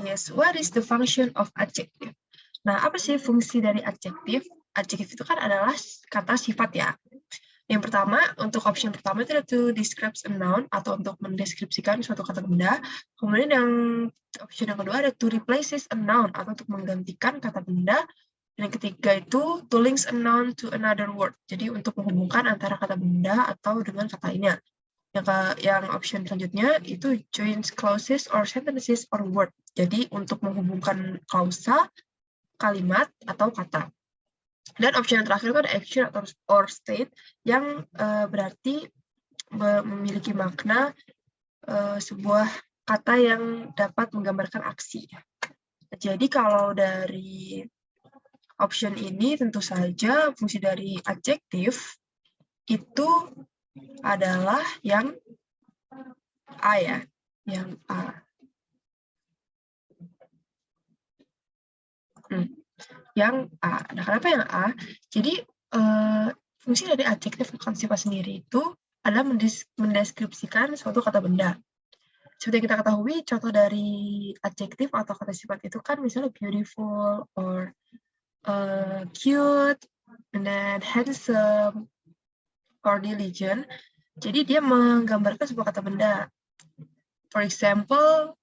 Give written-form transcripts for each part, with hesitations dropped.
is what is the function of adjective? Nah, apa sih fungsi dari adjektif? Adjektif itu kan adalah kata sifat ya. Yang pertama, untuk option pertama itu to describe a noun atau untuk mendeskripsikan suatu kata benda. Kemudian yang option yang kedua ada to replaces a noun atau untuk menggantikan kata benda. Dan yang ketiga itu to link a noun to another word. Jadi untuk menghubungkan antara kata benda atau dengan kata lainnya. Yang option selanjutnya itu joins clauses or sentences or word. Jadi untuk menghubungkan klausa, kalimat, atau kata. Dan option yang terakhir itu ada action atau or state yang berarti memiliki makna sebuah kata yang dapat menggambarkan aksi. Jadi kalau dari option ini tentu saja fungsi dari adjektif itu adalah yang A ya, yang A. Yang A. Nah, kenapa yang A? Jadi fungsi dari adjektif atau sifat sendiri itu adalah mendeskripsikan suatu kata benda. Seperti yang kita ketahui, contoh dari adjektif atau kata sifat itu kan misalnya beautiful or cute, and then handsome, or diligent. Jadi dia menggambarkan sebuah kata benda. For example,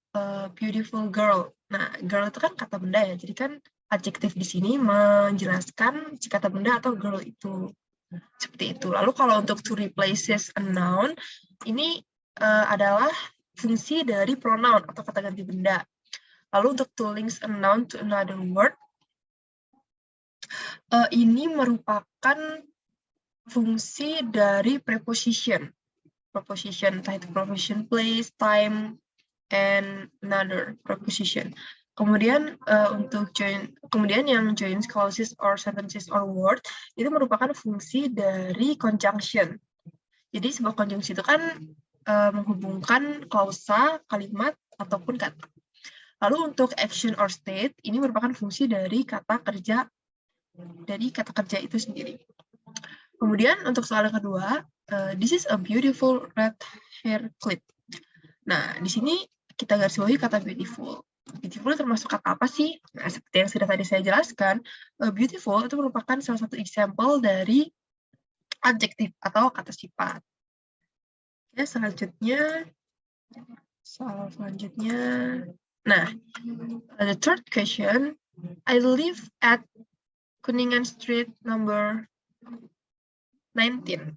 beautiful girl. Nah, girl itu kan kata benda ya. Jadi kan adjektif di sini menjelaskan si kata benda atau girl itu. Seperti itu. Lalu kalau untuk to replaces a noun, ini adalah fungsi dari pronoun atau kata ganti benda. Lalu untuk to link a noun to another word, ini merupakan fungsi dari preposition. Preposition, entah itu preposition place, time, and another preposition. Kemudian kemudian yang joins clauses or sentences or word itu merupakan fungsi dari conjunction. Jadi sebuah conjunction itu kan menghubungkan klausa, kalimat, ataupun kata. Lalu untuk action or state ini merupakan fungsi dari kata kerja itu sendiri. Kemudian untuk soal yang kedua, this is a beautiful red hair clip. Nah, di sini kita garis bawahi kata beautiful. Beautiful termasuk kata apa sih? Nah, seperti yang sudah tadi saya jelaskan, beautiful itu merupakan salah satu example dari adjektif atau kata sifat. Ya, selanjutnya, soal selanjutnya. Nah, the third question, I live at Kuningan Street number 19.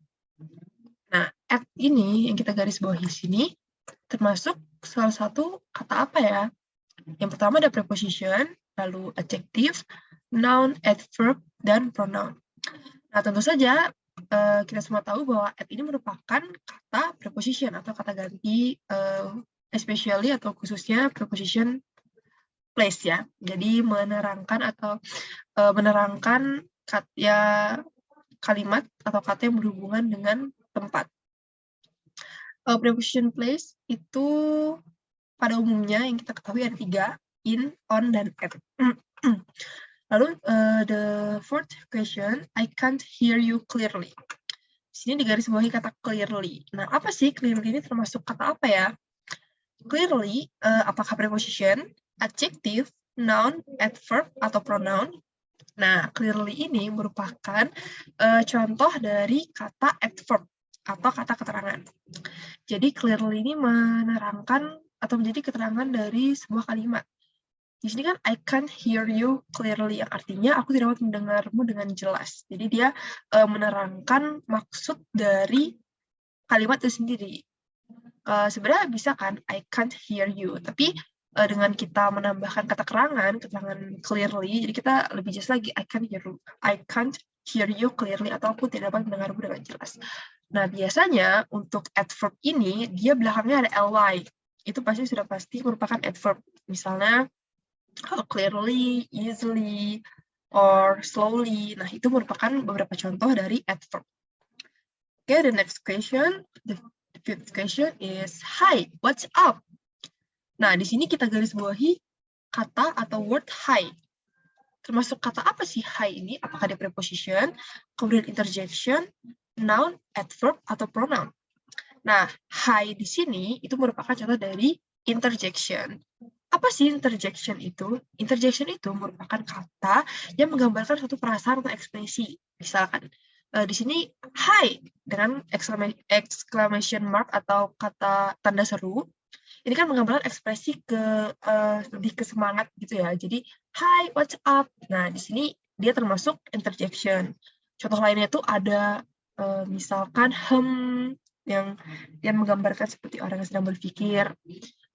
Nah, at ini yang kita garis bawahi sini termasuk salah satu kata apa ya? Yang pertama ada preposition, lalu adjective, noun, adverb, dan pronoun. Nah, tentu saja kita semua tahu bahwa at ini merupakan kata preposition atau kata ganti, especially atau khususnya preposition place ya. Jadi menerangkan atau menerangkan kalimat atau kata yang berhubungan dengan tempat. Preposition place itu pada umumnya yang kita ketahui ada 3, in, on, dan at. Lalu the fourth question, I can't hear you clearly. Di sini digarisbawahi kata clearly. Nah, apa sih clearly ini termasuk kata apa ya? Clearly, apakah preposition, adjective, noun, adverb, atau pronoun? Nah, clearly ini merupakan contoh dari kata adverb atau kata keterangan. Jadi clearly ini menerangkan atau menjadi keterangan dari sebuah kalimat. Di sini kan I can't hear you clearly, yang artinya aku tidak dapat mendengarmu dengan jelas. Jadi dia menerangkan maksud dari kalimat itu sendiri. Sebenarnya bisa kan I can't hear you, tapi dengan kita menambahkan kata keterangan clearly, jadi kita lebih jelas lagi I can't hear you clearly, atau aku tidak dapat mendengarmu dengan jelas. Nah, biasanya untuk adverb ini dia belakangnya ada ly. Itu sudah pasti merupakan adverb. Misalnya clearly, easily, or slowly. Nah, itu merupakan beberapa contoh dari adverb. Okay, the next question, the fifth question is, hi, what's up? Nah, di sini kita garis bawahi kata atau word hi. Termasuk kata apa sih hi ini? Apakah dia preposition, kemudian interjection, noun, adverb, atau pronoun? Nah, hi di sini itu merupakan contoh dari interjection. Apa sih interjection itu? Interjection itu merupakan kata yang menggambarkan suatu perasaan atau ekspresi. Misalkan, di sini hi dengan exclamation mark atau kata tanda seru. Ini kan menggambarkan ekspresi lebih ke semangat gitu ya. Jadi, hi, what's up? Nah, di sini dia termasuk interjection. Contoh lainnya itu ada misalkan yang menggambarkan seperti orang yang sedang berpikir.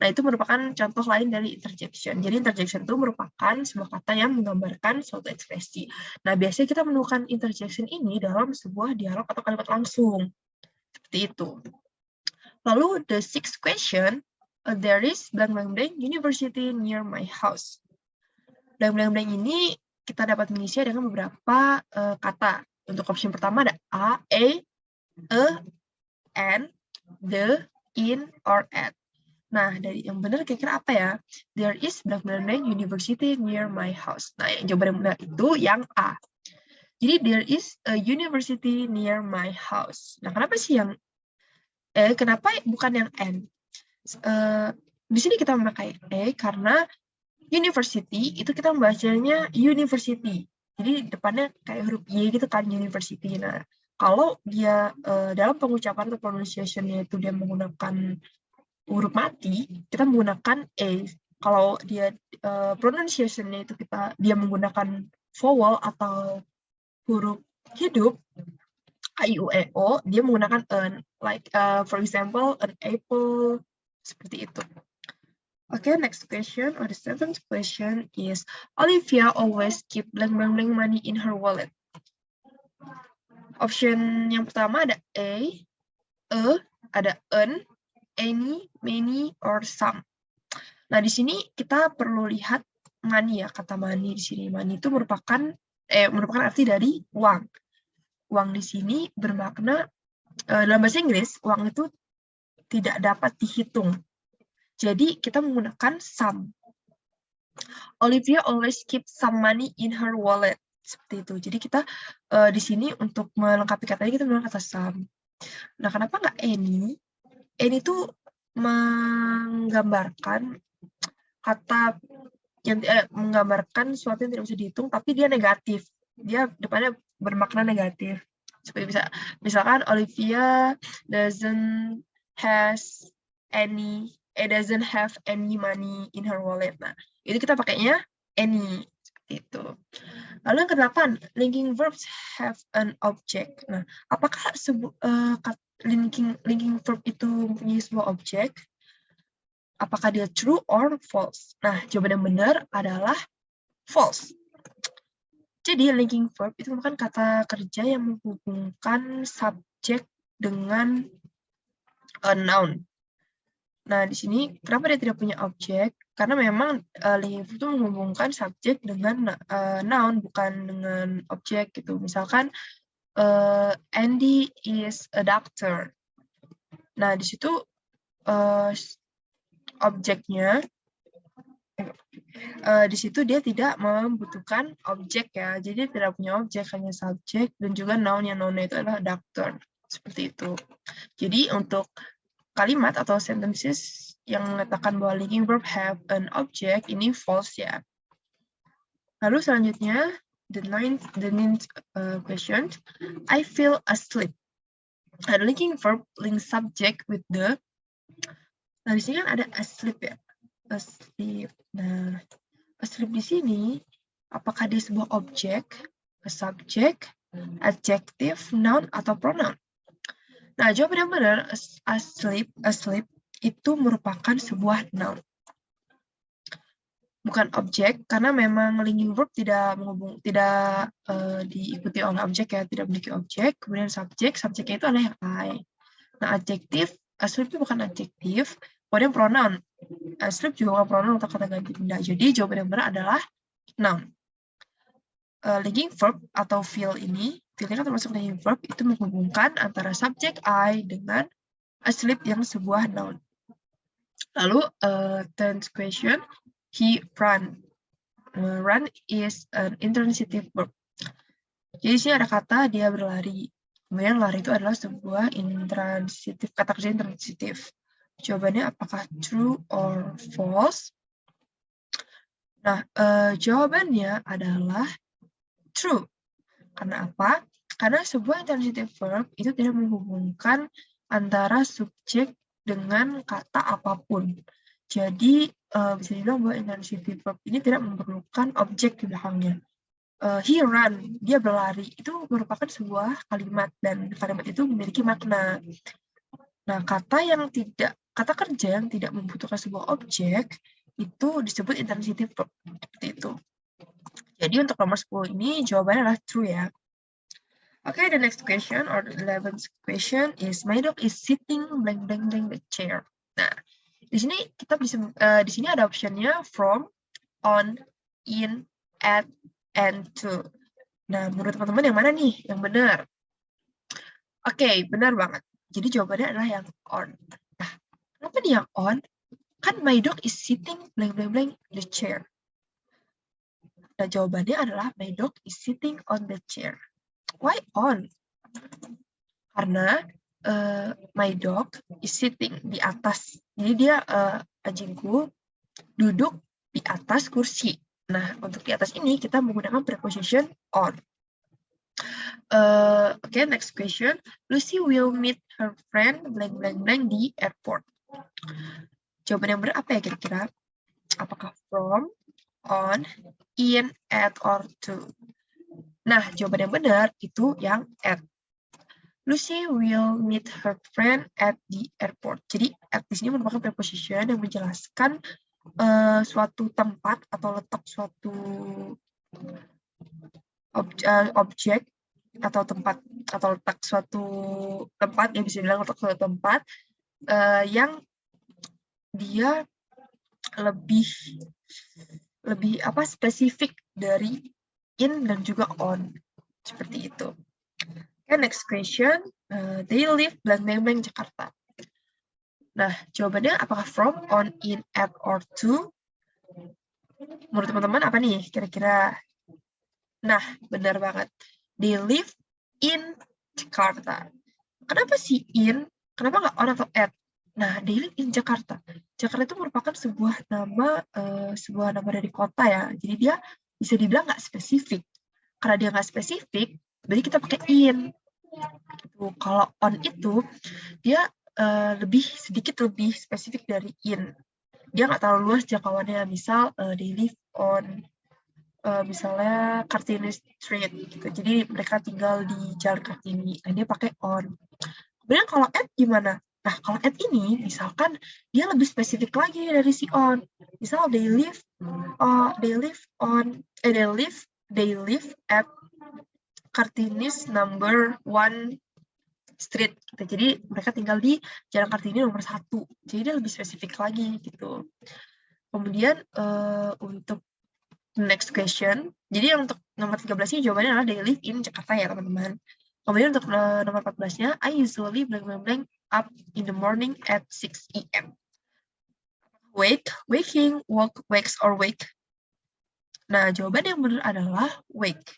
Nah, itu merupakan contoh lain dari interjection. Jadi, interjection itu merupakan sebuah kata yang menggambarkan suatu ekspresi. Nah, biasanya kita menemukan interjection ini dalam sebuah dialog atau kalimat langsung. Seperti itu. Lalu, the sixth question, there is blank blank blank university near my house. Blank blank blank ini kita dapat mengisi dengan beberapa kata. Untuk option pertama ada a, and, the, in, or at. Nah, dari yang benar kira-kira apa ya? There is blank blank blank university near my house. Nah, yang jawaban yang benar itu yang A. Jadi, there is a university near my house. Nah, kenapa sih yang kenapa bukan yang N? Di sini kita memakai karena university itu kita membacanya university. Jadi depannya kayak huruf Y gitu kan, university. Nah, kalau dia dalam pengucapan atau pronunciation-nya itu dia menggunakan huruf mati, kita menggunakan E. Kalau dia pronunciation-nya itu dia menggunakan vowel atau huruf hidup, A, I, U, E, O, dia menggunakan an. Like, for example, an apple, seperti itu. Okay, next question, or the seventh question is, Olivia always keep blank blank blank money in her wallet. Option yang pertama ada A, ada an, any, many, or some. Nah, di sini kita perlu lihat money ya, kata money di sini. Money itu merupakan arti dari uang. Uang di sini bermakna, dalam bahasa Inggris, uang itu tidak dapat dihitung. Jadi, kita menggunakan some. Olivia always keep some money in her wallet. Seperti itu. Jadi, kita di sini untuk melengkapi katanya, kita menggunakan kata some. Nah, kenapa nggak any? Any itu menggambarkan kata yang menggambarkan sesuatu yang tidak bisa dihitung, tapi dia negatif. Dia depannya bermakna negatif. Seperti misalkan Olivia doesn't have any money in her wallet. Nah, itu kita pakainya any. Seperti itu. Lalu yang ke-8, linking verbs have an object. Nah, apakah linking verb itu mempunyai sebuah objek? Apakah dia true or false? Nah, jawaban yang benar adalah false. Jadi, linking verb itu merupakan kata kerja yang menghubungkan subjek dengan noun. Nah, di sini kenapa dia tidak punya objek? Karena memang linking verb itu menghubungkan subjek dengan noun, bukan dengan objek gitu. Misalkan, Andy is a doctor. Nah, di situ objeknya, di situ dia tidak membutuhkan objek ya, jadi tidak punya objek, hanya subjek dan juga noun, yang noun itu adalah doctor, seperti itu. Jadi untuk kalimat atau sentences yang mengatakan bahwa linking verb have an object, ini false ya. Lalu selanjutnya, the ninth question, I feel asleep. Ada linking verb link subject with the. Nah, di sini kan ada asleep ya. Asleep. Nah, asleep di sini, apakah dia sebuah objek, subjek, adjective, noun, atau pronoun? Nah, jawaban yang benar, asleep itu merupakan sebuah noun. Bukan objek, karena memang linking verb tidak diikuti oleh objek ya, tidak memiliki objek. Kemudian subjeknya itu adalah yang I. Nah, adjektif, asleep itu bukan adjektif. Kemudian pronoun, asleep juga bukan pronoun atau kata ganti benda. Jadi jawaban yang benar adalah noun. Linking verb atau feel ini kan termasuk linking verb, itu menghubungkan antara subjek I dengan asleep yang sebuah noun. Lalu, 10th question, he run. Run is an intransitive verb. Jadi sini ada kata dia berlari. Kemudian lari itu adalah sebuah intransitif, kata kerja intransitif. Jawabannya apakah true or false? Nah, jawabannya adalah true. Karena apa? Karena sebuah intransitive verb itu tidak menghubungkan antara subjek dengan kata apapun. Jadi, bisa dibilang bahwa intransitive verb ini tidak memerlukan objek di belakangnya. He run, dia berlari, itu merupakan sebuah kalimat, dan kalimat itu memiliki makna. Nah, kata kerja yang tidak membutuhkan sebuah objek, itu disebut intransitive verb, seperti itu. Jadi untuk nomor 10 ini jawabannya adalah true ya. Okay, the next question or the 11th question is my dog is sitting blank blank blank the chair. Nah, di sini kita bisa di sini ada optionnya from, on, in, at, and to. Nah, menurut teman-teman yang mana nih yang benar? Oke, benar banget. Jadi jawabannya adalah yang on. Nah, kenapa nih yang on? Kan my dog is sitting blank blank blank the chair. Nah, jawabannya adalah my dog is sitting on the chair. Why on? Karena my dog is sitting di atas. Jadi dia anjingku duduk di atas kursi. Nah, untuk di atas ini kita menggunakan preposition on. Okay, next question. Lucy will meet her friend blank blank blank di airport. Jawaban yang benar apa ya kira-kira? Apakah from, on, in, at, or to? Nah, jawaban yang benar itu yang at. Lucy will meet her friend at the airport. Jadi, at di sini merupakan preposition yang menjelaskan suatu tempat atau letak suatu objek atau tempat atau letak suatu tempat, ya bisa bilang letak suatu tempat yang dia lebih spesifik dari in dan juga on, seperti itu. Okay, next question. They live blank blank blank Jakarta. Nah, jawabannya apakah from, on, in, at, or to? Menurut teman-teman apa nih kira-kira? Nah, benar banget. They live in Jakarta. Kenapa sih in? Kenapa nggak on atau at? Nah, they live in Jakarta. Jakarta itu merupakan sebuah nama dari kota ya. Jadi dia bisa dibilang nggak spesifik. Karena dia nggak spesifik, berarti kita pakai in. Gitu. Kalau on itu dia sedikit lebih spesifik dari in. Dia nggak terlalu luas jangkauannya. Misal they live on misalnya Kartini Street gitu. Jadi mereka tinggal di Jalan Kartini. Nah, dia pakai on. Kemudian kalau at gimana? Nah, kalau at ini misalkan dia lebih spesifik lagi dari si on. Misal they live at Kartini's number 1 street gitu. Jadi mereka tinggal di Jalan Kartini nomor 1. Jadi dia lebih spesifik lagi gitu. Kemudian untuk next question. Jadi untuk nomor 13 ini jawabannya adalah they live in Jakarta ya teman-teman. Kemudian untuk nomor 14-nya, I usually blank blank blank up in the morning at 6 AM. Wake, waking, walk, wakes, or wake. Nah, jawaban yang benar adalah wake.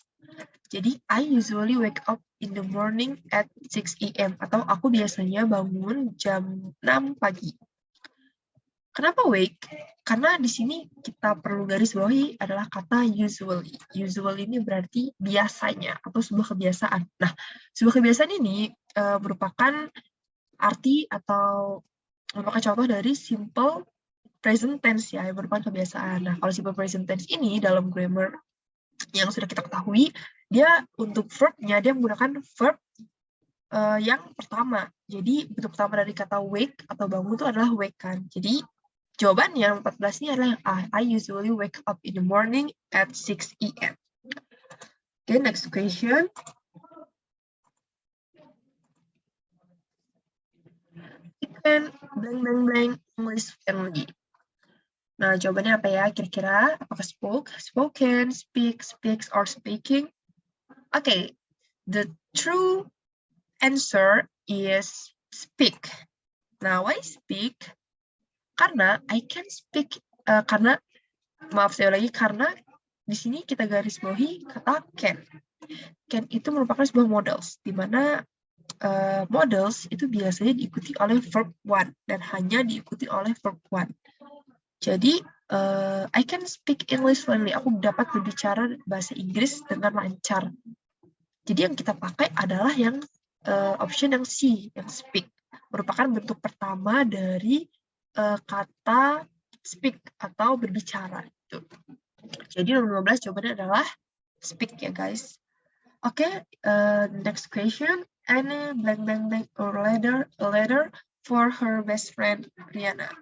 Jadi, I usually wake up in the morning at 6 AM. Atau aku biasanya bangun jam 6 pagi. Kenapa wake? Karena di sini kita perlu garis bawahi adalah kata usually. Usually ini berarti biasanya atau sebuah kebiasaan. Nah, sebuah kebiasaan ini merupakan arti atau merupakan contoh dari simple present tense ya, yang merupakan kebiasaan. Nah, kalau simple present tense ini dalam grammar yang sudah kita ketahui, dia untuk verb-nya dia menggunakan verb yang pertama. Jadi bentuk pertama dari kata wake atau bangun itu adalah wake kan. Jadi jawabannya 14 ini adalah yang A. I usually wake up in the morning at 6 AM. Okay, next question. Blank blank blank English family. Nah, jawabannya apa ya kira-kira? Apakah spoke, spoken, speak, speaks, or speaking? Okay, the true answer is speak. Nah, why speak? Karena I can speak, karena di sini kita garis bawahi kata can. Can itu merupakan sebuah modals, di mana modals itu biasanya diikuti oleh verb one dan hanya diikuti oleh verb one. Jadi I can speak English fluently. Aku dapat berbicara bahasa Inggris dengan lancar. Jadi yang kita pakai adalah yang option yang C, yang speak. Merupakan bentuk pertama dari kata speak atau berbicara. Gitu. Jadi nomor 15 jawabannya adalah speak ya guys. Oke, next question. Any blank blank blank or letter for her best friend Rihanna.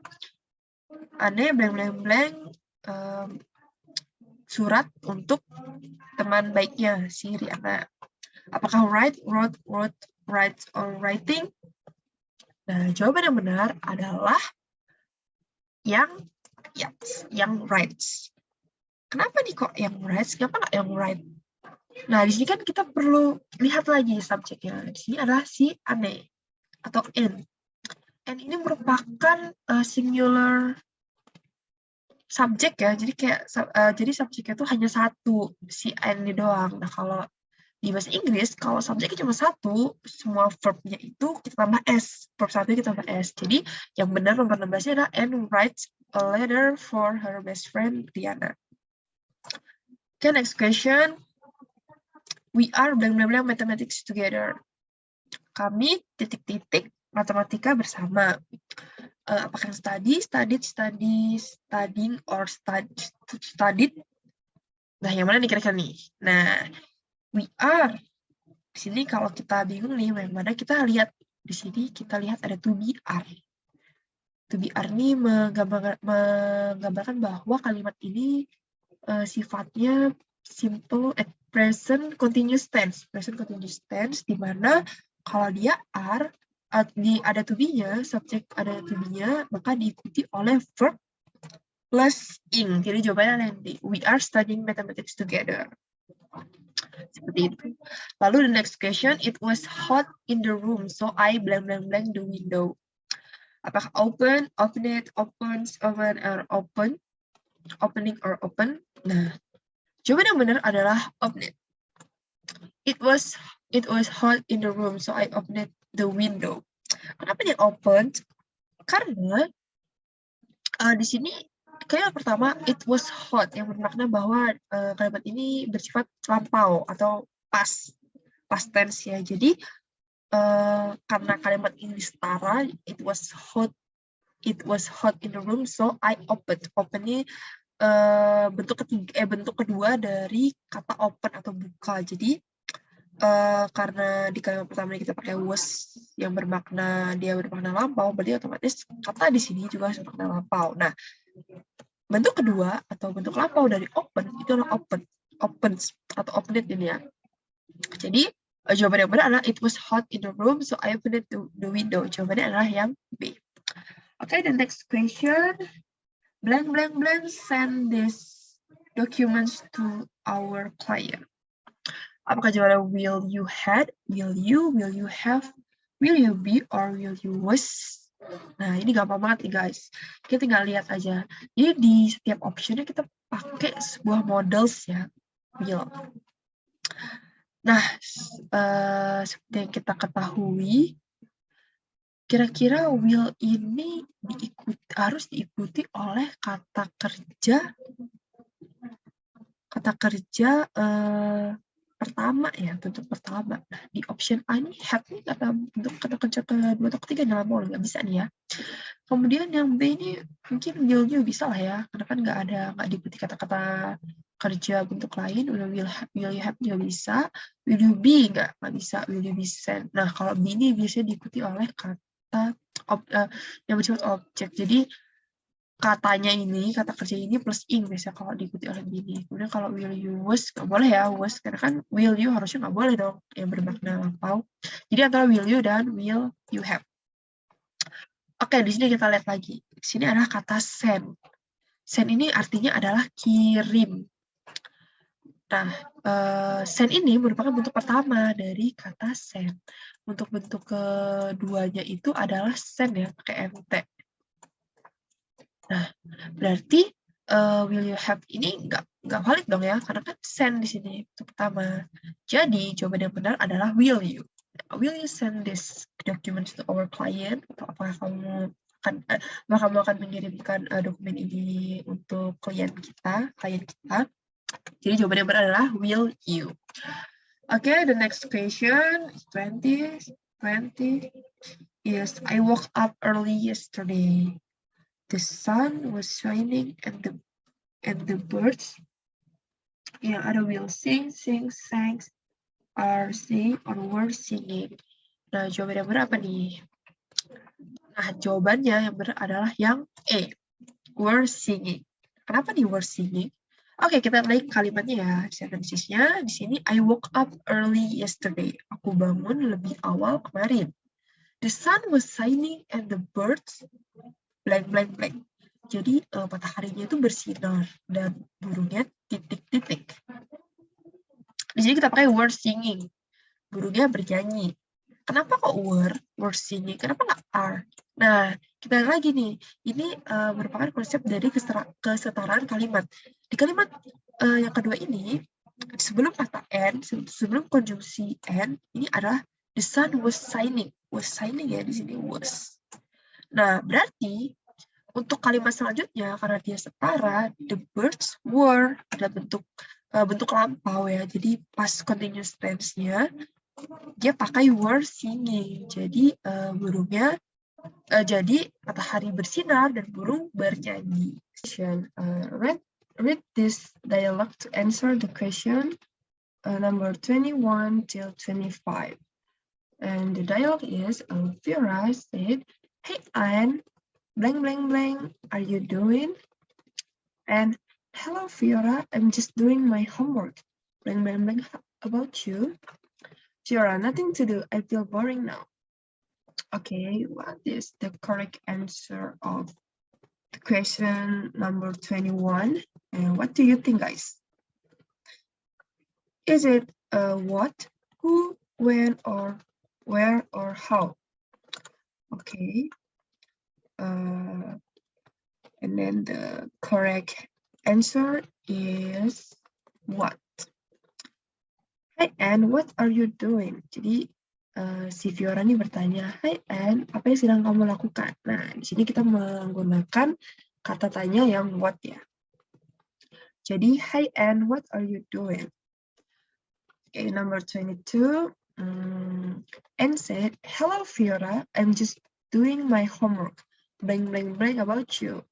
Anne blank blank blank surat untuk teman baiknya si Rihanna. Apakah write, write, or writing? Nah, jawaban yang benar adalah yang writes. Kenapa nih kok yang writes? Kenapa nggak yang write? Nah, di sini kan kita perlu lihat lagi subjeknya. Di sini adalah si Anne atau N. N ini merupakan singular subjek ya. Jadi kayak jadi subjeknya itu hanya satu, si N ini doang. Nah, kalau di bahasa Inggris, kalau subjeknya cuma satu, semua verb-nya itu kita tambah S. Verb satu kita tambah S. Jadi, yang benar nomor 16-nya adalah Anne writes a letter for her best friend, Rihanna. Okay, next question. We are blank blank blank mathematics together. Kami titik-titik matematika bersama. Apakah yang studying, or studied? Nah, yang mana nih kira-kira nih? Nah, we are. Di sini kalau kita bingung nih, yang mana kita lihat di sini kita lihat ada to be are. To be are ini menggambarkan bahwa kalimat ini sifatnya simple present continuous tense. Present continuous tense di mana kalau dia are ada to be-nya, subjek ada to be-nya, maka diikuti oleh verb plus ing. Jadi jawabannya nanti we are studying mathematics together. Seperti itu. Lalu the next question, it was hot in the room, so I blank blank blank the window. Apakah open, open it, opens, open, or open, opening or open? Nah, jawaban yang benar adalah open it. It was hot in the room, so I opened the window. Kenapa dia open? Karena di sini kalimat pertama it was hot yang bermakna bahwa kalimat ini bersifat lampau atau past tense ya. Jadi karena kalimat ini setara, it was hot in the room, so I opened. Open ini bentuk kedua dari kata open atau buka. Jadi karena di kalimat pertama kita pakai was yang bermakna lampau, berarti otomatis kata di sini juga bermakna lampau. Nah, bentuk kedua atau bentuk lampau dari open itu adalah opens atau opened ini ya. Jadi jawaban yang benar adalah it was hot in the room, so I opened the window. Jawabannya adalah yang B. Okay, the next question. Blank blank blank send these documents to our client. Apakah jawabannya will you had, will you have, will you be, or will you was? Nah, ini gampang banget nih guys. Kita tinggal lihat aja. Jadi di setiap optionnya kita pakai sebuah models ya. Will. Nah, seperti yang kita ketahui, kira-kira will ini harus diikuti oleh kata kerja pertama ya, bentuk pertama. Nah, di option A ini have nih kata bentuk kata kerja kedua atau ketiga dalam mau nggak bisa nih ya. Kemudian yang B ini mungkin will you bisa lah ya, karena kan nggak diikuti kata-kata kerja bentuk lain. Will you have juga bisa, will you be nggak bisa, will you be sent. Nah, kalau B ini biasanya diikuti oleh kata yang bersifat objek. Jadi katanya ini, kata kerja ini plus ing biasanya kalau diikuti oleh bini. Kemudian kalau will you was, nggak boleh ya, was. Karena kan will you harusnya nggak boleh dong, yang bermakna lampau. Jadi antara will you dan will you have. Oke, di sini kita lihat lagi. Di sini adalah kata send. Send ini artinya adalah kirim. Nah, send ini merupakan bentuk pertama dari kata send. Untuk bentuk keduanya itu adalah send ya, pakai mt. Nah, berarti will you have ini nggak valid dong ya, karena kan send di sini itu pertama. Jadi jawaban yang benar adalah will you. Will you send this documents to our client? Atau apakah kamu akan mengirimkan dokumen ini untuk klien kita. Jadi jawabannya benar adalah will you. Okay, the next question 20 is I woke up early yesterday. The sun was shining and the birds yang ada will sing, sang, are sing, or were singing. Nah, jawaban yang benar apa nih? Nah, jawabannya yang benar adalah yang A, were singing. Kenapa nih were singing? Oke, kita naik kalimatnya ya, sentences-nya. Di sini, I woke up early yesterday. Aku bangun lebih awal kemarin. The sun was shining and the birds blank. Jadi, mataharinya itu bersinar dan burungnya titik-titik. Di sini kita pakai were singing. Burungnya bernyanyi. Kenapa kok were singing? Kenapa nggak are? Nah, kita lihat lagi nih. Ini merupakan konsep dari kesetaraan kalimat. Di kalimat yang kedua ini, sebelum kata and, sebelum konjungsi and, ini adalah the sun was shining. Was shining ya di sini was. Nah, berarti untuk kalimat selanjutnya karena dia setara, the birds were ada bentuk lampau ya. Jadi pas continuous tense-nya dia pakai were singing. Jadi burungnya jadi matahari bersinar dan burung bernyanyi. Read this dialogue to answer the question number 21 till 25. And the dialogue is Fiora said, "Hey Anne, blank, are you doing?" And "Hello Fiora, I'm just doing my homework. Blank, about you?" Fiora, nothing to do. I feel boring now. Okay, what is the correct answer of the question number 21? And what do you think, guys? Is it what, who, when, or where, or how? Okay. And then the correct answer is what. Hi Anne, what are you doing? Jadi si Fiora ini bertanya, "Hai Anne, apa yang sedang kamu lakukan?" Nah, di sini kita menggunakan kata tanya yang what ya. Jadi, "Hi Anne, what are you doing?" Okay, number 22. Anne said, "Hello Fiora, I'm just doing my homework. Blank, about you."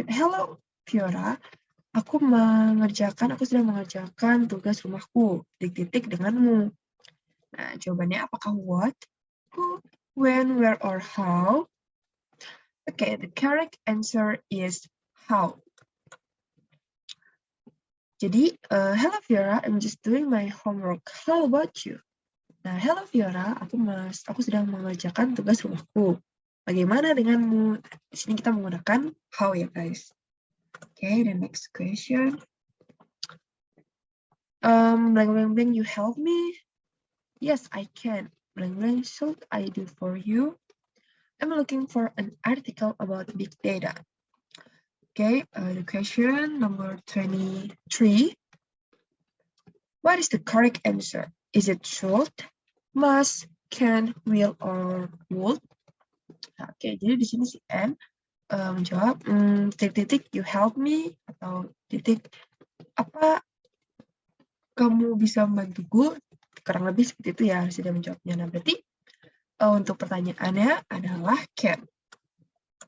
Hello Fiora, aku sedang mengerjakan tugas rumahku, titik-titik denganmu. Nah, jawabannya apakah what, who, when, where, or how? Okay, the correct answer is how. Jadi, hello Fiora, I'm just doing my homework. How about you? Nah, hello Fiora, aku sedang mengerjakan tugas rumahku. Bagaimana denganmu? Di sini kita menggunakan how ya, guys. Okay, the next question. Blank, you help me? Yes, I can. Blank, should I do for you? I'm looking for an article about big data. Okay, the question number 23. What is the correct answer? Is it should, must, can, will, or would? Oke, jadi di sini si N menjawab titik-titik you help me atau titik apa kamu bisa membantuku, kurang lebih seperti itu ya harus dia menjawabnya. Nah, berarti untuk pertanyaannya adalah can.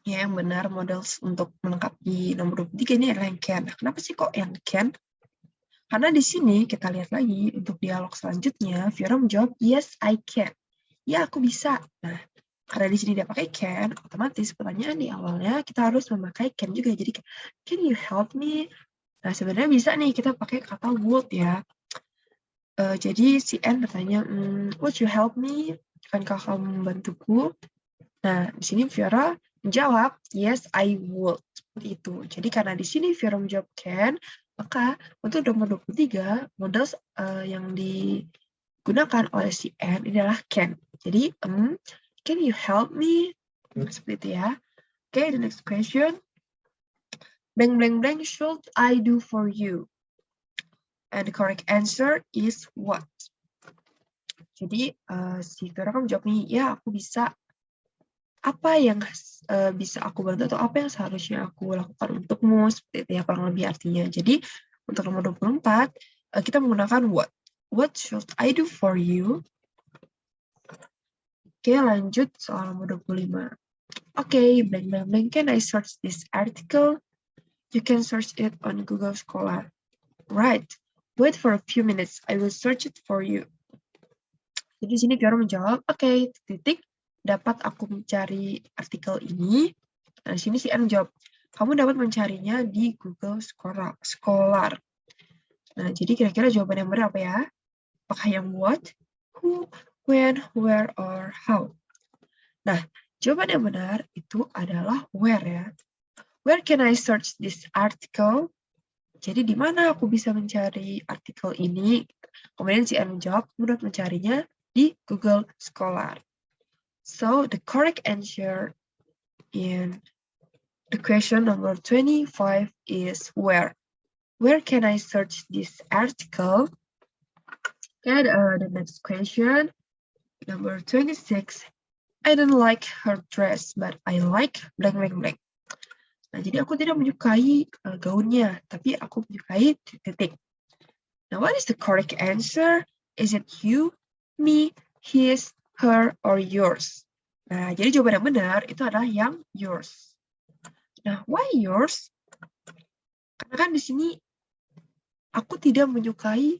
Ya, yang benar model untuk melengkapi nomor 23 ini adalah yang can. Nah, kenapa sih kok yang can? Karena di sini kita lihat lagi untuk dialog selanjutnya, Fiora menjawab yes I can. Ya, aku bisa. Nah, karena di sini dia pakai can, otomatis pertanyaan di awalnya kita harus memakai can juga. Jadi, can you help me? Nah, sebenarnya bisa nih kita pakai kata would ya. Jadi si N bertanya, would you help me? Akankah kamu membantuku? Nah, di sini Fiora menjawab, yes, I would. Seperti itu. Jadi karena di sini Fiora menjawab can, maka untuk nomor 23, model yang digunakan oleh si N adalah can. Jadi, can you help me? Seperti itu ya. Okay, the next question. Blank, should I do for you? And the correct answer is what? Jadi si Fiora kan menjawab nih, ya aku bisa. apa yang bisa aku bantu atau apa yang seharusnya aku lakukan untukmu, seperti itu ya kurang lebih artinya. Jadi untuk nomor 24 kita menggunakan what. What should I do for you? Oke, lanjut soal nomor 25. Oke, blank blank blank. Can I search this article? You can search it on Google Scholar. Right. Wait for a few minutes. I will search it for you. Jadi di sini Fiora menjawab, oke, titik, dapat aku mencari artikel ini. Nah, di sini si N menjawab, kamu dapat mencarinya di Google Scholar. Nah, jadi kira-kira jawaban yang benar apa ya? Apakah yang what, who, when, where, or how? Nah, jawaban yang benar itu adalah where ya. Where can I search this article? Jadi di mana aku bisa mencari artikel ini? Kemudian si N menjawab, kamu dapat mencarinya di Google Scholar. So the correct answer in the question number 25 is where. Where can I search this article? And the next question, number 26. I don't like her dress, but I like blank blank blank. Nah, jadi aku tidak menyukai gaunnya, tapi aku menyukai titik. Now, what is the correct answer? Is it you, me, his, her, or yours? Nah, jadi jawaban yang benar itu adalah yang yours. Nah, why yours? Karena kan di sini aku tidak menyukai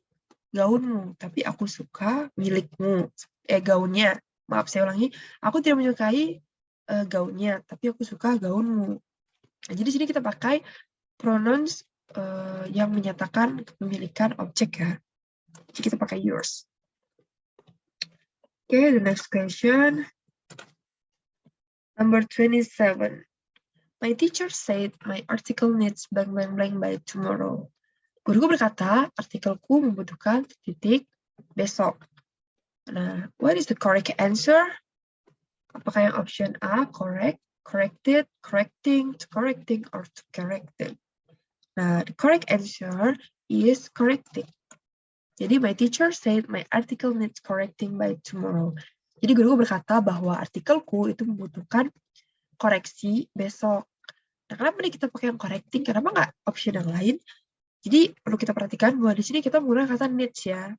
gaunmu, tapi aku suka milikmu. Gaunnya. Maaf, saya ulangi. Aku tidak menyukai gaunnya, tapi aku suka gaunmu. Nah, jadi di sini kita pakai pronouns yang menyatakan kepemilikan objek ya. Jadi kita pakai yours. Okay, the next question. Number 27. My teacher said my article needs blank blank blank by tomorrow. Guruku berkata, artikelku membutuhkan titik besok. Nah, what is the correct answer? Apakah yang option A, correct, corrected, correcting, to correcting, or to corrected? Nah, the correct answer is correcting. Jadi, my teacher said my article needs correcting by tomorrow. Jadi, guruku berkata bahwa artikelku itu membutuhkan koreksi besok. Nah, kenapa nih kita pakai yang correcting? Kenapa nggak option yang lain? Jadi, perlu kita perhatikan bahwa di sini kita menggunakan kata needs ya.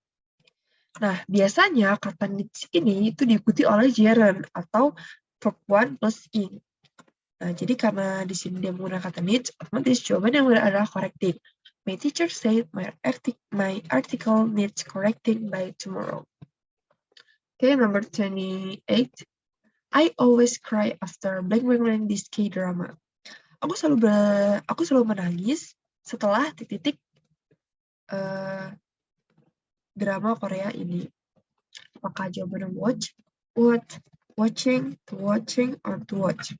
Nah, biasanya kata needs ini itu diikuti oleh gerund atau verb 1 plus ing. Nah, jadi karena di sini dia menggunakan kata needs, otomatis jawaban yang benar adalah correcting. My teacher said my article needs correcting by tomorrow. Okay, number 28. I always cry after blank blank blank this K-drama. Aku selalu menangis setelah titik drama Korea ini. Apakah jawabannya watch, watching, to watching, or to watch?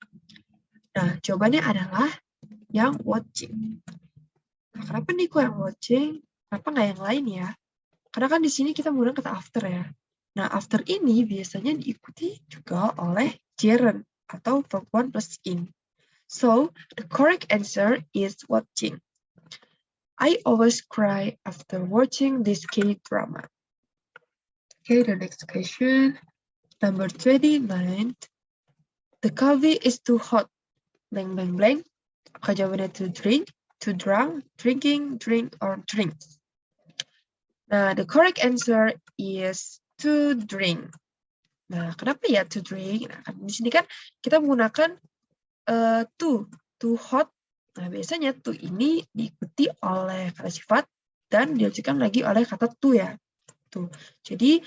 Nah, jawabannya adalah yang watching. Nah, kenapa nih kok yang watching? Kenapa nggak yang lain ya? Karena kan di sini kita menggunakan kata after ya. Nah, after ini biasanya diikuti juga oleh gerund atau verb 1 plus ing. So, the correct answer is watching. I always cry after watching this K-drama. Okay, the next question. Number 29. The coffee is too hot. Blank, blank, blank. Apakah jawabannya to drink, to drunk, drinking, drink, or drinks? Nah, the correct answer is to drink. Nah, kenapa ya to drink? Nah, di sini kan kita menggunakan to hot. Nah, biasanya to ini diikuti oleh kata sifat dan dilanjutkan lagi oleh kata to ya. To. Jadi,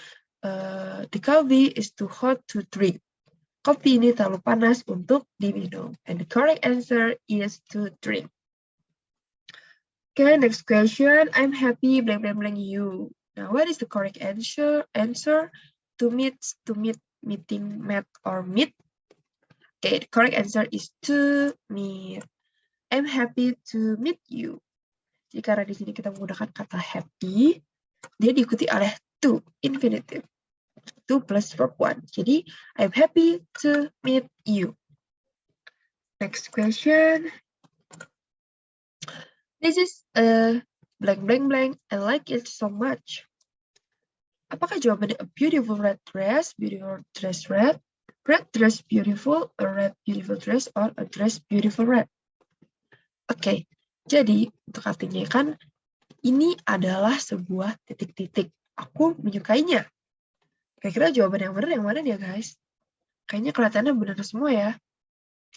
the coffee is too hot to drink. Kopi ini terlalu panas untuk diminum. And the correct answer is to drink. Okay, next question. I'm happy blank blank blank you. Now, what is the correct answer? To meet, meeting, met, or meet. Okay, the correct answer is to meet. I'm happy to meet you. Jadi karena di sini kita menggunakan kata happy, dia diikuti oleh to, infinitive. To plus verb 1. Jadi, I'm happy to meet you. Next question. This is a blank blank blank. I like it so much. Apakah jawabannya a beautiful red dress red? red dress beautiful, a red beautiful dress, or a dress beautiful red. Oke, jadi untuk artinya kan ini adalah sebuah titik-titik. Aku menyukainya. Kira-kira jawaban yang benar yang mana ya guys? Kayaknya kelihatannya benar semua ya.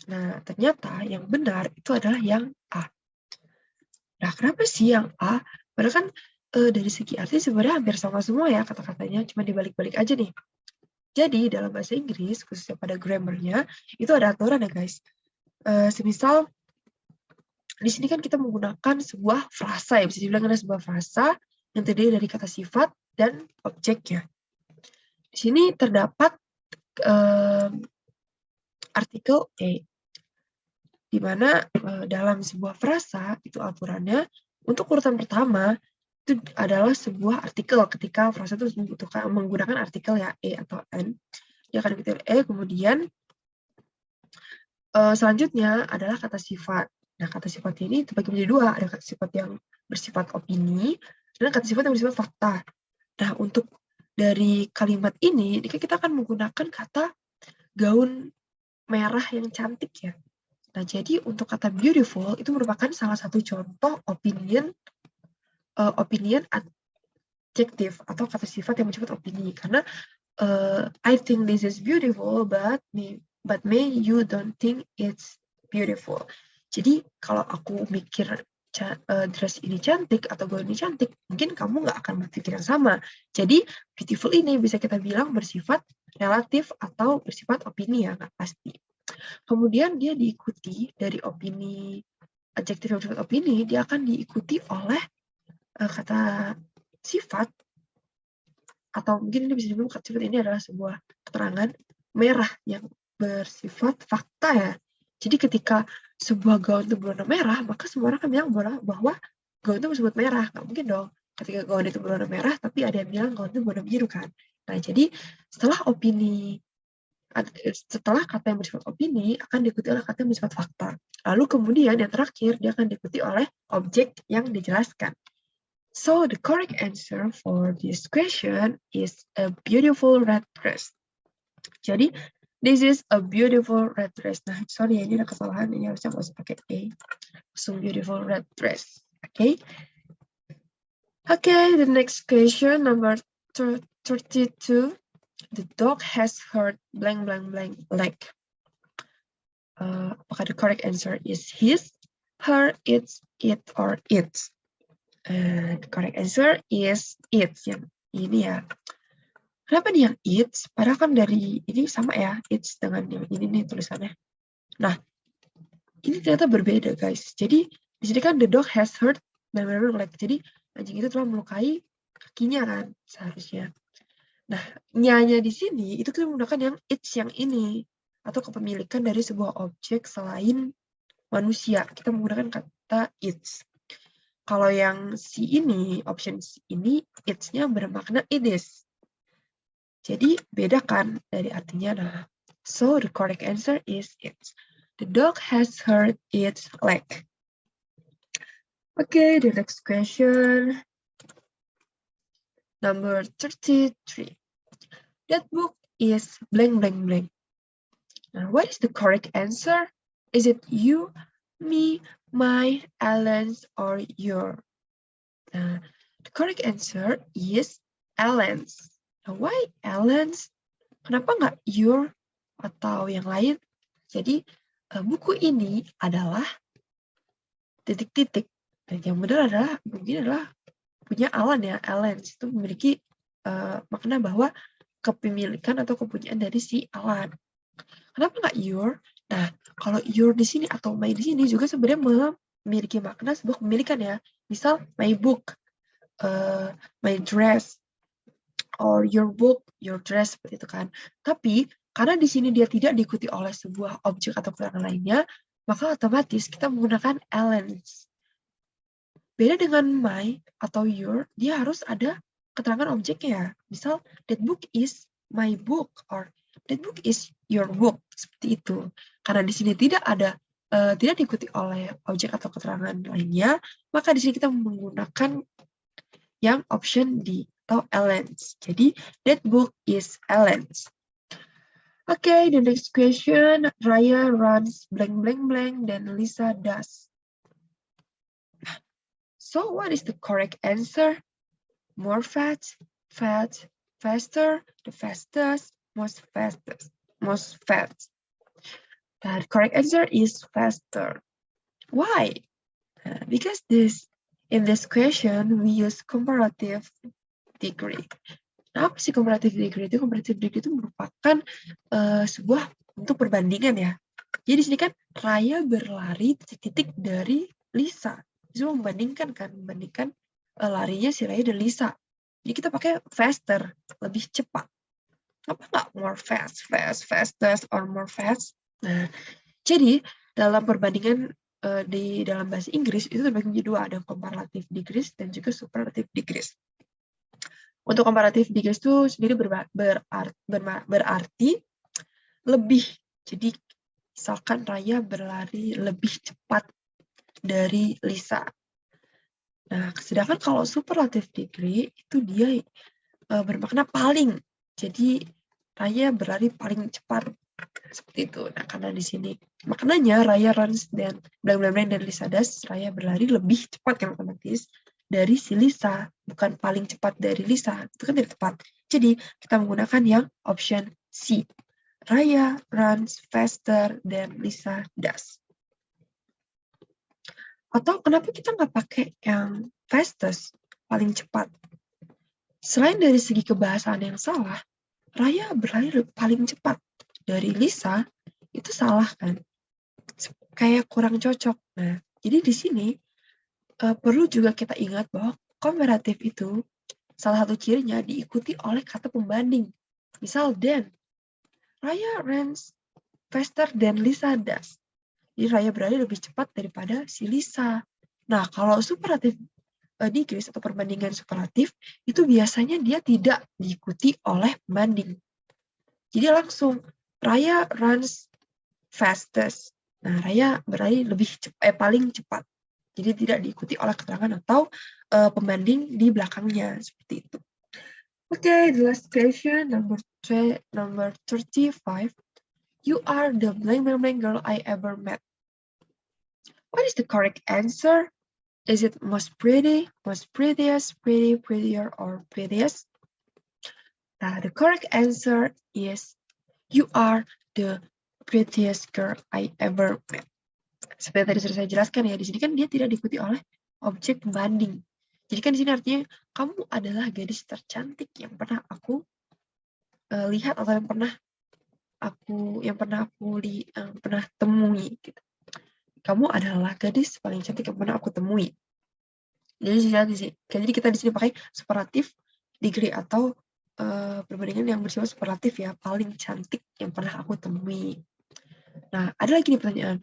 Nah, ternyata yang benar itu adalah yang A. Nah, kenapa sih yang A? Padahal kan dari segi arti sebenarnya hampir sama semua ya kata-katanya, cuma dibalik-balik aja nih. Jadi dalam bahasa Inggris, khususnya pada grammarnya, itu ada aturan ya guys. Semisal di sini kan kita menggunakan sebuah frasa ya, bisa dibilang ada sebuah frasa yang terdiri dari kata sifat dan objeknya. Di sini terdapat artikel A, di mana dalam sebuah frasa itu aturannya untuk urutan pertama itu adalah sebuah artikel ketika frasa itu membutuhkan menggunakan artikel ya E atau N, dia akan diketik E, kemudian selanjutnya adalah kata sifat. Nah, kata sifat ini terbagi menjadi dua, ada kata sifat yang bersifat opini dan kata sifat yang bersifat fakta. Nah, untuk dari kalimat ini kita akan menggunakan kata gaun merah yang cantik ya. Nah, jadi untuk kata beautiful itu merupakan salah satu contoh opinion adjective atau kata sifat yang bersifat opini. Karena I think this is beautiful, but may you don't think it's beautiful. Jadi kalau aku mikir dress ini cantik atau gaun ini cantik, mungkin kamu nggak akan berpikir yang sama. Jadi beautiful ini bisa kita bilang bersifat relatif atau bersifat opini ya, nggak pasti. Kemudian dia diikuti dari opini, adjektif yang bersifat opini, dia akan diikuti oleh kata sifat, atau mungkin ini bisa dibilang kata sifat ini adalah sebuah keterangan merah yang bersifat fakta ya. Jadi ketika sebuah gaun itu berwarna merah, maka semua orang akan bilang bahwa gaun itu bersifat merah. Nggak mungkin dong ketika gaun itu berwarna merah, tapi ada yang bilang gaun itu berwarna biru kan. Nah, jadi setelah kata yang bersifat opini akan diikuti oleh kata yang bersifat fakta. Lalu kemudian yang terakhir dia akan diikuti oleh objek yang dijelaskan. So the correct answer for this question is a beautiful red dress. Jadi this is a beautiful red dress. Nah, sorry ya, ini ada kesalahan, ini harusnya nggak usah pakai A. So beautiful red dress. Okay. Okay, the next question number 32. The dog has hurt blank blank blank leg. Apakah the correct answer is his, her, its, it, or its? The correct answer is its, yang ini ya. Kenapa nih yang its? Padahal kan dari ini sama ya, its dengan yang ini nih tulisannya. Nah, ini ternyata berbeda guys. Jadi di sini kan the dog has hurt blank leg. Jadi anjing itu telah melukai kakinya kan seharusnya. Nah, nyanya di sini itu kita menggunakan yang its yang ini atau kepemilikan dari sebuah objek selain manusia. Kita menggunakan kata its. Kalau yang C ini, option C ini, its-nya bermakna it is. Jadi beda kan dari artinya. Nah, so the correct answer is its. The dog has hurt its leg. Okay, the next question. Number 33. That book is blank blank blank. Now, what is the correct answer? Is it you, me, my, Alan's, or your? The correct answer is Alan's. Now, why Alan's? Kenapa nggak your atau yang lain? Jadi buku ini adalah titik-titik. Dan yang benar adalah mungkin adalah punya Alan ya. Alan's itu memiliki makna bahwa kepemilikan atau kepunyaan dari si Alan. Kenapa nggak your? Nah, kalau your di sini atau my di sini juga sebenarnya memiliki makna sebuah kepemilikan ya. Misal my book, my dress, or your book, your dress, seperti itu kan. Tapi karena di sini dia tidak diikuti oleh sebuah objek atau keterangan lainnya, maka otomatis kita menggunakan Alan's. Beda dengan my atau your, dia harus ada keterangan objeknya. Misal, that book is my book, or that book is your book, seperti itu. Karena di sini tidak diikuti oleh objek atau keterangan lainnya, maka di sini kita menggunakan yang option D atau Alan's. Jadi that book is Alan's. Okay, the next question. Raya runs blank blank blank, then Lisa does. So what is the correct answer? More fast, faster, the fastest, most fastest, most fast. The correct answer is faster. Why? Because in this question we use comparative degree. Nah, apa sih comparative degree itu? Comparative degree itu merupakan sebuah bentuk perbandingan ya. Jadi di sini kan Raya berlari titik dari Lisa. Itu membandingkan larinya si Raya dan Lisa. Jadi kita pakai faster, lebih cepat. Apa nggak more fastest, or more fast? Nah, jadi dalam perbandingan di dalam bahasa Inggris itu terbagi menjadi dua, ada comparative degrees dan juga superlative degrees. Untuk comparative degrees itu sendiri berarti lebih. Jadi misalkan Raya berlari lebih cepat dari Lisa. Nah, sedangkan kalau superlative degree itu dia bermakna paling. Jadi Raya berlari paling cepat seperti itu. Nah, karena di sini maknanya Raya runs dan blank dan Lisa does, Raya berlari lebih cepat kan otomatis dari si Lisa, bukan paling cepat dari Lisa. Itu kan tidak tepat. Jadi kita menggunakan yang option C. Raya runs faster than Lisa does. Atau kenapa kita nggak pakai yang fastest, paling cepat? Selain dari segi kebahasaan yang salah, Raya berlari paling cepat dari Lisa, itu salah kan? Kayak kurang cocok. Nah, jadi di sini perlu juga kita ingat bahwa komparatif itu salah satu cirinya diikuti oleh kata pembanding. Misal dan, Raya runs faster than Lisa does. Jadi Raya berlari lebih cepat daripada si Lisa. Nah, kalau superlatif degrees atau perbandingan superlatif, itu biasanya dia tidak diikuti oleh pembanding. Jadi langsung, Raya runs fastest. Nah, Raya berlari paling cepat. Jadi tidak diikuti oleh keterangan atau pembanding di belakangnya, seperti itu. Okay, the last question, number 35. You are the blank girl I ever met. What is the correct answer? Is it most pretty, most prettiest, pretty, prettier, or prettiest? The correct answer is you are the prettiest girl I ever met. Seperti tadi sudah saya jelaskan ya, di sini kan dia tidak diikuti oleh objek pembanding. Jadi kan di sini artinya kamu adalah gadis tercantik yang pernah aku lihat atau yang pernah temui. Gitu. Kamu adalah gadis paling cantik yang pernah aku temui. Jadi kita di sini pakai superlatif degree atau perbandingan yang bersifat superlatif ya, paling cantik yang pernah aku temui. Nah, ada lagi nih pertanyaan.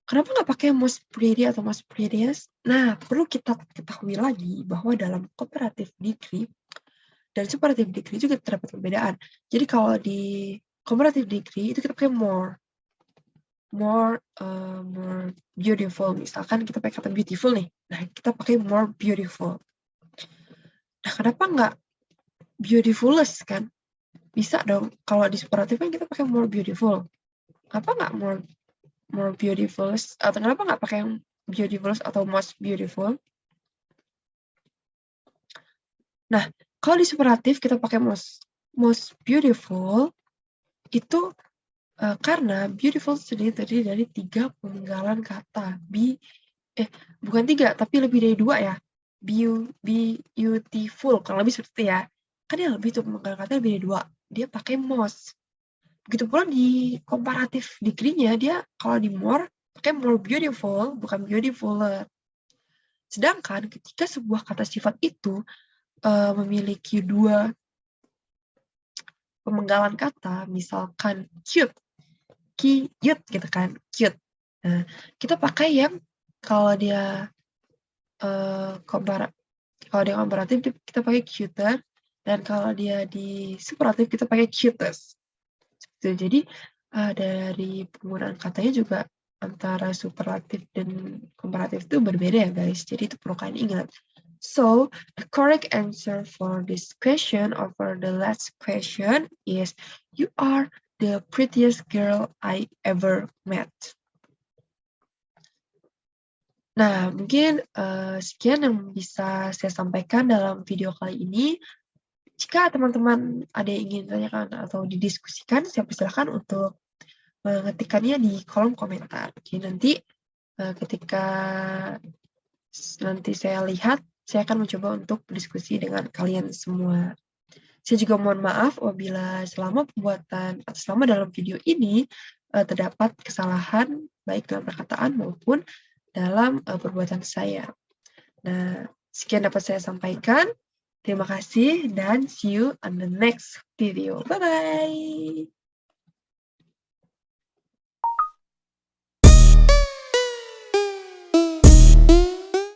Kenapa nggak pakai most pretty atau most prettiest? Nah, perlu kita ketahui lagi bahwa dalam comparative degree dan superlative degree juga terdapat perbedaan. Jadi kalau di comparative degree itu kita pakai more beautiful. Misalkan kita pakai kata beautiful nih. Nah, kita pakai more beautiful. Nah, kenapa nggak beautifulest kan? Bisa dong. Kalau di superlatif kan kita pakai more beautiful. Kenapa nggak more beautifulest? Atau kenapa nggak pakai yang beautifulest atau most beautiful? Nah, kalau di superlatif kita pakai most beautiful itu karena beautiful sendiri terdiri dari 3 pemenggalan kata. Bukan 3, tapi lebih dari 2 ya. Beautiful, kalau lebih seperti ya. Kan yang lebih tuh pemenggalan kata lebih dari 2. Dia pakai most. Begitu pula di comparative degree-nya, dia kalau di more, pakai more beautiful, bukan beautifuler. Sedangkan ketika sebuah kata sifat itu memiliki 2 pemenggalan kata, misalkan cute gitu kan, cute. Nah, kita pakai yang kalau dia komparatif kita pakai cuter, dan kalau dia di superlatif kita pakai cutest. Jadi dari penggunaan katanya juga antara superlatif dan komparatif itu berbeda ya guys. Jadi itu perlu kalian ingat. So the correct answer for this question or for the last question is you are the prettiest girl I ever met. Nah, mungkin sekian yang bisa saya sampaikan dalam video kali ini. Jika teman-teman ada yang ingin tanyakan atau didiskusikan, saya persilakan untuk mengetikkannya di kolom komentar. Jadi nanti ketika nanti saya lihat, saya akan mencoba untuk berdiskusi dengan kalian semua. Saya juga mohon maaf apabila selama pembuatan atau selama dalam video ini terdapat kesalahan baik dalam perkataan maupun dalam perbuatan saya. Nah, sekian dapat saya sampaikan. Terima kasih dan see you on the next video. Bye-bye.